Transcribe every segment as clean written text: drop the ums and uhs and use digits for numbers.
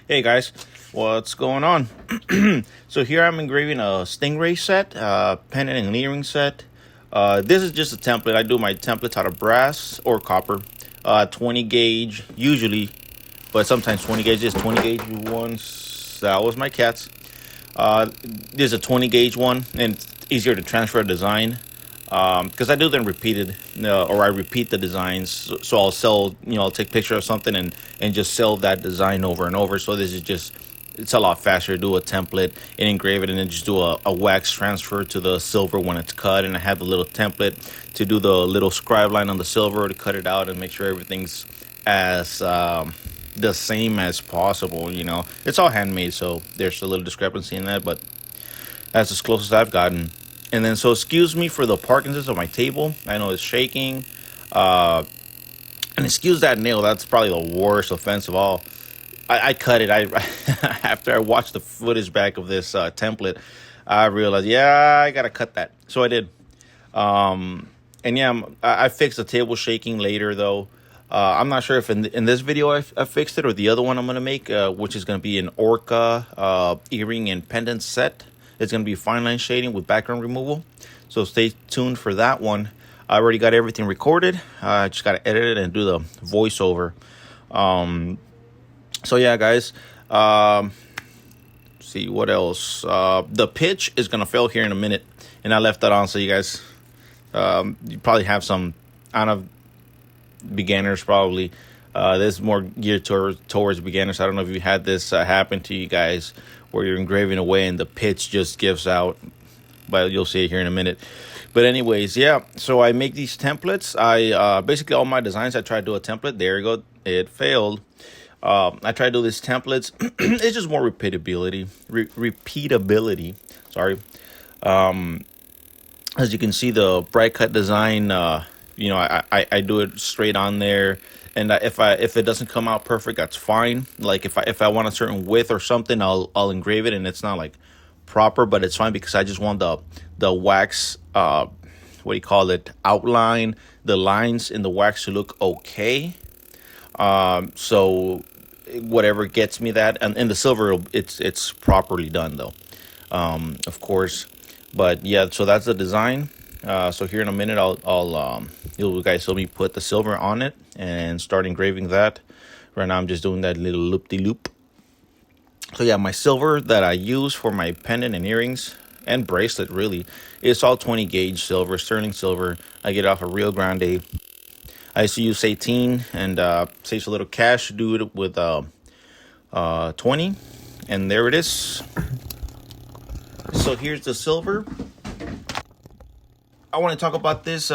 Hey guys, what's going on? So here I'm engraving a Stingray set, pendant and layering set. This is just a template. I do my templates out of brass or copper, 20 gauge usually, but sometimes 20 gauge. This 20 gauge ones, that was my cat's. This is a 20 gauge one, and it's easier to transfer a design because I do them repeated, or I repeat the designs. So I'll sell, I'll take a picture of something and just sell that design over and over. So this is just, it's a lot faster to do a template and engrave it, and then just do a wax transfer to the silver when it's cut. And I have a little template to do the little scribe line on the silver to cut it out and make sure everything's as the same as possible. It's all handmade, so there's a little discrepancy in that, but that's as close as I've gotten. And then, so excuse me for the Parkinson's of my table. I know it's shaking. And excuse that nail. That's probably the worst offense of all. I cut it. I after I watched the footage back of this template, I realized, yeah, I gotta cut that. So I did. And yeah, I fixed the table shaking later though. I'm not sure if in this video I fixed it or the other one I'm gonna make, which is gonna be an orca earring and pendant set. It's going to be fine line shading with background removal. So stay tuned for that one. I already got everything recorded. I just got to edit it and do the voiceover. So yeah, guys. See what else. The pitch is going to fail here in a minute. And I left that on so you guys, you probably have some, I don't know, beginners probably. This is more geared towards beginners. I don't know if you had this happen to you guys, where you're engraving away and the pitch just gives out, but you'll see it here in a minute. But anyways, yeah, so I make these templates. I basically all my designs I try to do a template. There you go, it failed. I try to do these templates. It's just more repeatability. Sorry. As you can see, the bright cut design, I do it straight on there. And if it doesn't come out perfect, that's fine. Like if I want a certain width or something, I'll engrave it, and it's not like proper, but it's fine because I just want the wax, what do you call it, outline, the lines in the wax to look okay. So whatever gets me that, and in the silver, it's properly done though, of course. But yeah, so that's the design. So here in a minute, you guys help me put the silver on it and start engraving that. Right now, I'm just doing that little loop-de-loop. So yeah, my silver that I use for my pendant and earrings and bracelet, really, it's all 20 gauge silver, sterling silver. I get it off of Rio Grande. I used to use 18 and saves a little cash. Do it with 20, and there it is. So here's the silver. I want to talk about this.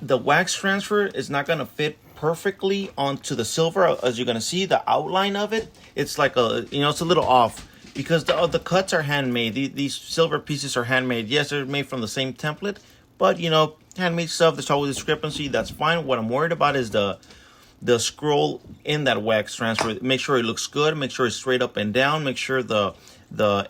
The wax transfer is not going to fit perfectly onto the silver. As you're going to see, the outline of it, it's like it's a little off because the cuts are handmade. These silver pieces are handmade. Yes, they're made from the same template, but handmade stuff, there's always discrepancy. That's fine. What I'm worried about is the scroll in that wax transfer. Make sure it looks good. Make sure it's straight up and down. Make sure the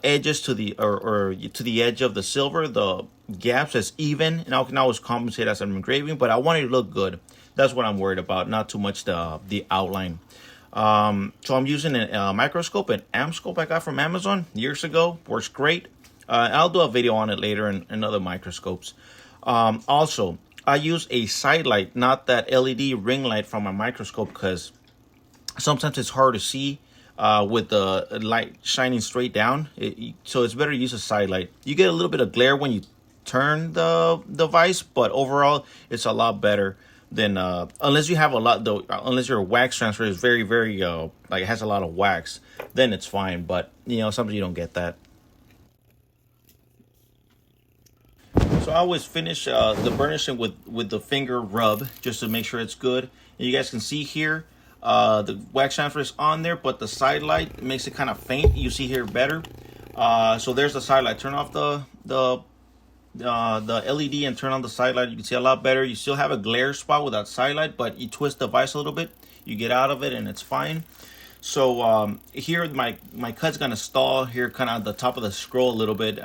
edges to the or to the edge of the silver, the gaps is even, and I can always compensate as I'm engraving, but I want it to look good. That's what I'm worried about, not too much the outline. So I'm using a microscope, an Amscope I got from Amazon years ago. Works great. I'll do a video on it later in other microscopes. Also, I use a side light, not that LED ring light from my microscope, because sometimes it's hard to see with the light shining straight down. So it's better to use a side light. You get a little bit of glare when you turn the device, but overall it's a lot better than unless you have a lot though. Unless your wax transfer is very like it has a lot of wax, then it's fine. But sometimes you don't get that. So I always finish the burnishing with the finger rub just to make sure it's good. And you guys can see here the wax transfer is on there, but the side light makes it kind of faint. You see here better. So there's the side light. Turn off the LED and turn on the side light. You can see a lot better. You still have a glare spot with that side light, but you twist the vise a little bit, you get out of it, and it's fine. So here my cut's gonna stall here, kind of at the top of the scroll a little bit.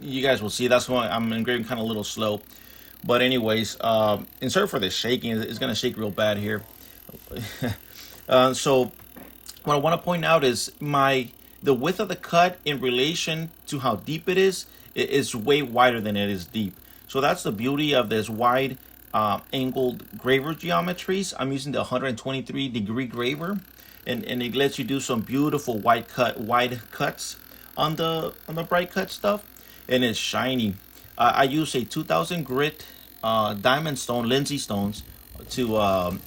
You guys will see. That's why I'm engraving kind of a little slow. But anyways, and sorry for the shaking. It's gonna shake real bad here. So what I want to point out is the width of the cut in relation to how deep it is way wider than it is deep. So that's the beauty of this wide angled graver geometries. I'm using the 123-degree graver, and it lets you do some beautiful wide cuts on the bright cut stuff, and it's shiny. I use a 2000 grit diamond stone, Lindsay stones, to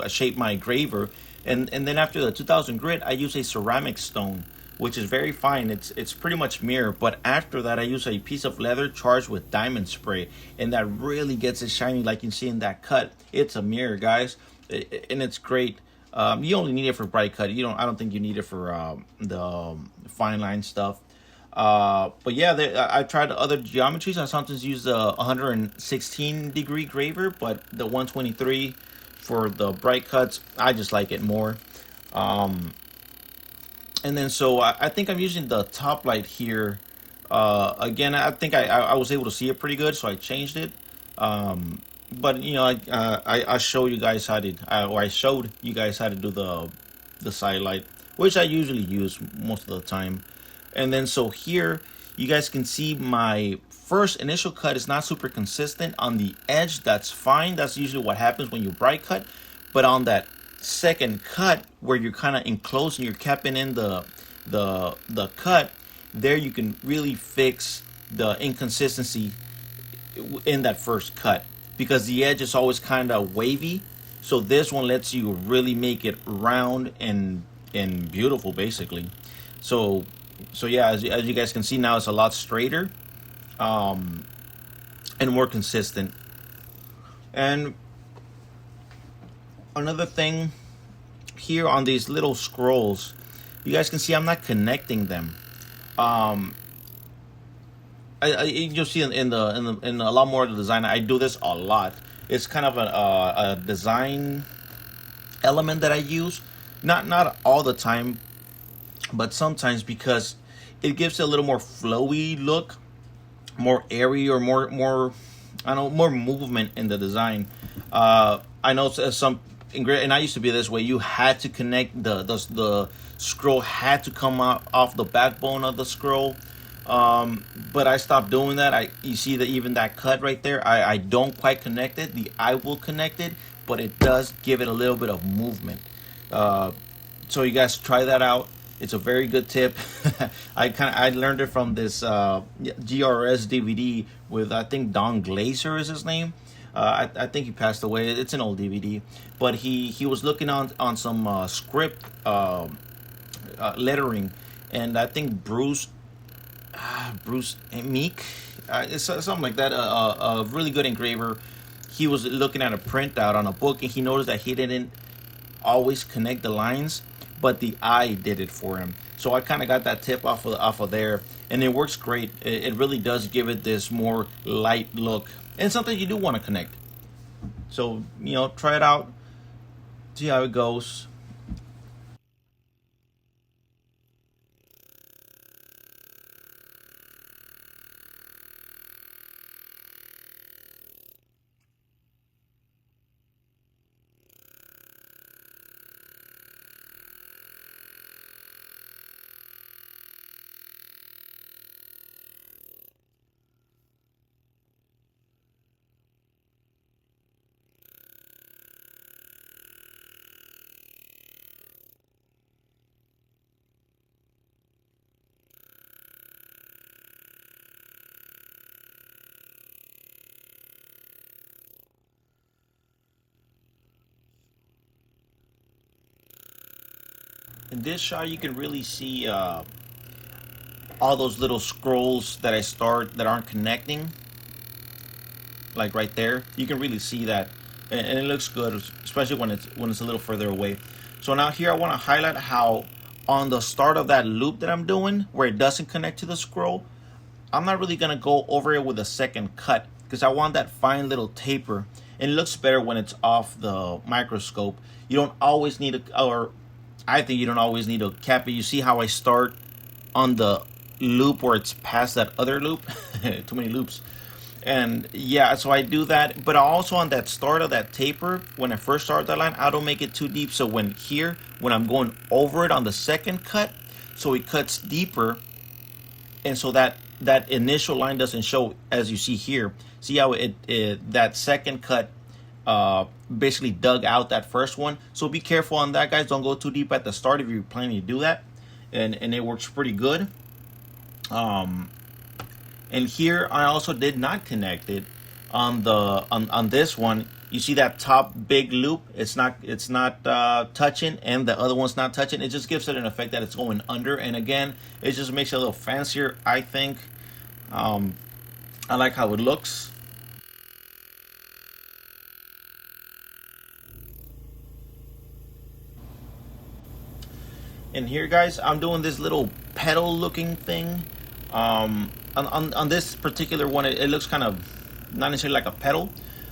shape my graver, and then after the 2000 grit, I use a ceramic stone, which is very fine. It's pretty much mirror, but after that, I use a piece of leather charged with diamond spray, and that really gets it shiny, like you can see in that cut. It's a mirror, guys, and it's great. You only need it for bright cut. I don't think you need it for the fine line stuff. But yeah, I tried other geometries. I sometimes use the 116-degree graver, but the 123 for the bright cuts, I just like it more. And then so I think I'm using the top light here. Again, I think I was able to see it pretty good, so I changed it. But I show you guys how to, or I showed you guys how to do the side light, which I usually use most of the time. And then so here you guys can see my first initial cut is not super consistent on the edge. That's fine. That's usually what happens when you bright cut. But on that second cut where you're kind of enclosing, you're capping in the cut, there you can really fix the inconsistency in that first cut, because the edge is always kind of wavy. So this one lets you really make it round and beautiful, basically. So yeah, as you guys can see now, it's a lot straighter and more consistent. And another thing here on these little scrolls, you guys can see I'm not connecting them. You'll see in a lot more of the design, I do this a lot. It's kind of a design element that I use, not all the time, but sometimes, because it gives it a little more flowy look, more airy, or more I don't know, more movement in the design. I know some, and I used to be this way. You had to connect the scroll had to come out off the backbone of the scroll. But I stopped doing that. You see that even that cut right there, I don't quite connect it. The eye will connect it, but it does give it a little bit of movement. So you guys try that out. It's a very good tip. I learned it from this GRS DVD with, I think, Don Glazer is his name. I think he passed away. It's an old DVD, but he was looking on some script lettering, and I think Bruce Meek, it's something like that. A really good engraver. He was looking at a printout on a book, and he noticed that he didn't always connect the lines, but the eye did it for him. So I kind of got that tip off of there, and it works great. It really does give it this more light look, and something you do want to connect. So try it out, see how it goes. In this shot, you can really see all those little scrolls that I start that aren't connecting, like right there. You can really see that, and it looks good, especially when it's a little further away. So now here I want to highlight how on the start of that loop that I'm doing, where it doesn't connect to the scroll, I'm not really gonna go over it with a second cut, because I want that fine little taper, and it looks better when it's off the microscope. You don't always need or I think you don't always need to cap it. You see how I start on the loop where it's past that other loop? Too many loops. And yeah, so I do that, but also on that start of that taper, when I first start that line, I don't make it too deep. So when I'm going over it on the second cut, so it cuts deeper, and so that initial line doesn't show as you see here. See how it that second cut basically dug out that first one. So be careful on that, guys. Don't go too deep at the start if you're planning to do that, and it works pretty good. And here I also did not connect it on on this one. You see that top big loop? It's not touching, and the other one's not touching. It just gives it an effect that it's going under. And again, it just makes it a little fancier, I think. I like how it looks. And here, guys, I'm doing this little pedal looking thing. On this particular one, it looks kind of not necessarily like a pedal,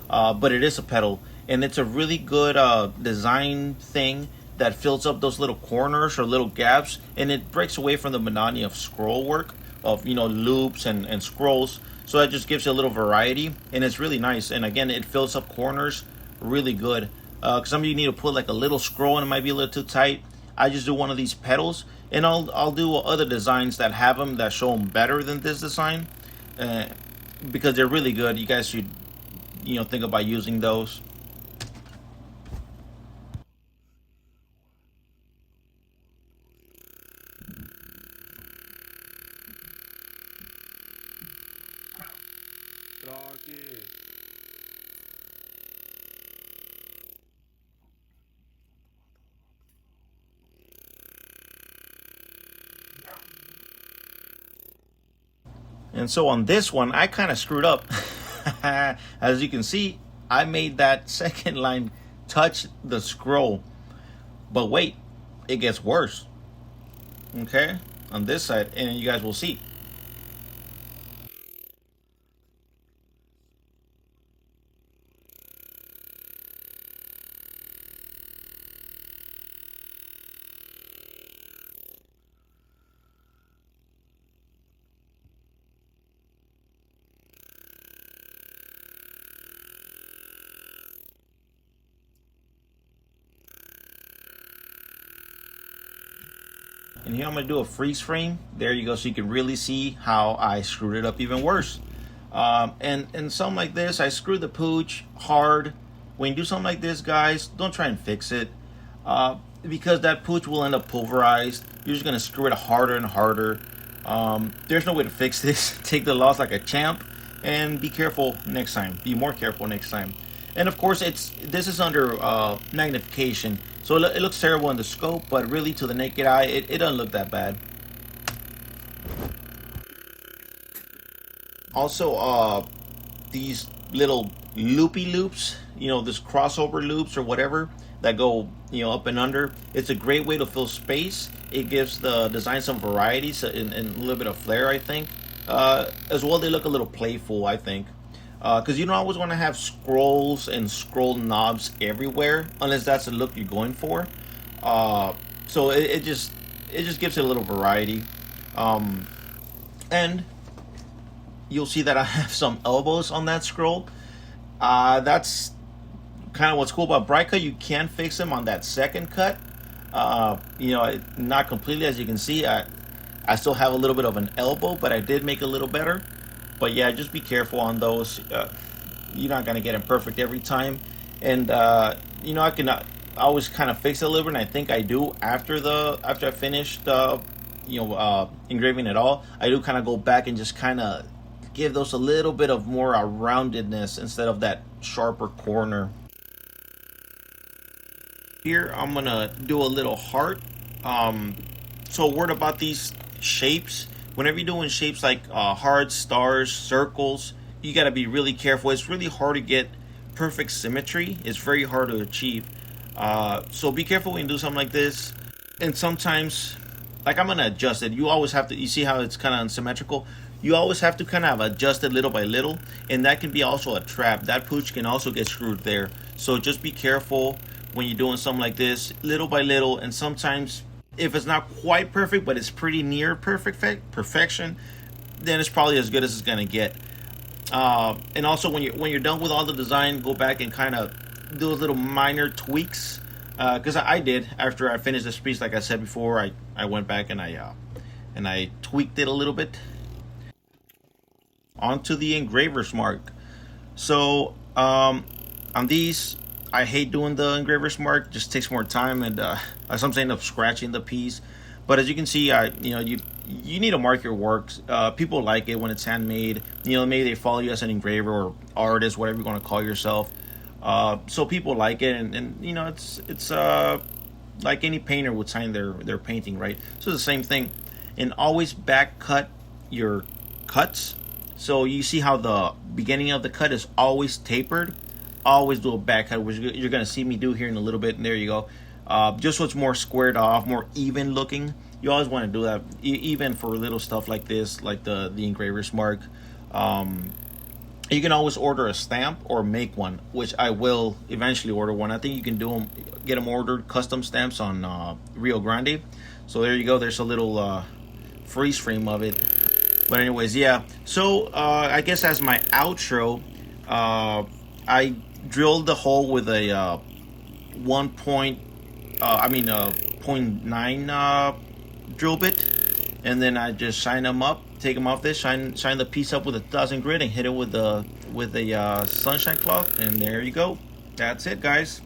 but it is a pedal, and it's a really good design thing that fills up those little corners or little gaps, and it breaks away from the monotony of scroll work of loops and scrolls. So that just gives you a little variety, and it's really nice. And again, it fills up corners really good. Because some of you need to put like a little scroll and it might be a little too tight. I just do one of these pedals, and I'll do other designs that have them that show them better than this design, because they're really good. You guys should think about using those. And so on this one, I kind of screwed up. As you can see, I made that second line touch the scroll. But wait, it gets worse. Okay, on this side, and you guys will see. And here I'm going to do a freeze frame. There you go, so you can really see how I screwed it up even worse. And something like this, I screwed the pooch hard. When you do something like this, guys, don't try and fix it. Because that pooch will end up pulverized. You're just going to screw it harder and harder. There's no way to fix this. Take the loss like a champ, and be careful next time. Be more careful next time. And of course, this is under magnification. So it looks terrible in the scope, but really to the naked eye, it doesn't look that bad. Also, these little loopy loops, this crossover loops or whatever that go, up and under. It's a great way to fill space. It gives the design some variety and a little bit of flair, I think. As well, they look a little playful, I think. Because you don't always want to have scrolls and scroll knobs everywhere, unless that's the look you're going for. So it just gives it a little variety. And you'll see that I have some elbows on that scroll. That's kind of what's cool about bright cut. You can fix them on that second cut. Not completely, as you can see. I still have a little bit of an elbow, but I did make it a little better. But yeah, just be careful on those. You're not gonna get them perfect every time, and I can always kind of fix it a little bit. And I think I do after I finished, engraving it all. I do kind of go back and just kind of give those a little bit of more roundedness instead of that sharper corner. Here I'm gonna do a little heart. So a word about these shapes. Whenever you're doing shapes like hearts, stars, circles, you got to be really careful. It's really hard to get perfect symmetry. It's very hard to achieve. So be careful when you do something like this. And sometimes, like, I'm going to adjust it. You always have to, you see how it's kind of unsymmetrical? You always have to kind of adjust it little by little. And that can be also a trap. That pooch can also get screwed there. So just be careful when you're doing something like this, little by little. And sometimes, if it's not quite perfect, but it's pretty near perfection, then it's probably as good as it's gonna get. And also when you're done with all the design, go back and kind of do those little minor tweaks. Because I did after I finished this piece, like I said before, I went back and I tweaked it a little bit onto the engraver's mark. So on these, I hate doing the engraver's mark. Just takes more time, and I sometimes end up scratching the piece. But as you can see, you need to mark your works. People like it when it's handmade. Maybe they follow you as an engraver or artist, whatever you want to call yourself. So people like it, and it's like any painter would sign their painting, right? So it's the same thing, and always back cut your cuts. So you see how the beginning of the cut is always tapered. Always do a back cut, which you're gonna see me do here in a little bit. And there you go. Just so it's more squared off, more even looking. You always want to do that, even for little stuff like this, like the engraver's mark. You can always order a stamp or make one, which I will eventually order one. I think you can get them ordered custom stamps on Rio Grande. So there you go. There's a little freeze frame of it. But anyways, yeah. So I guess as my outro, I drilled the hole with a 0.9 drill bit, and then I just shine them up, take them off this, shine the piece up with a 1000 grit, and hit it with a sunshine cloth, and there you go. That's it, guys.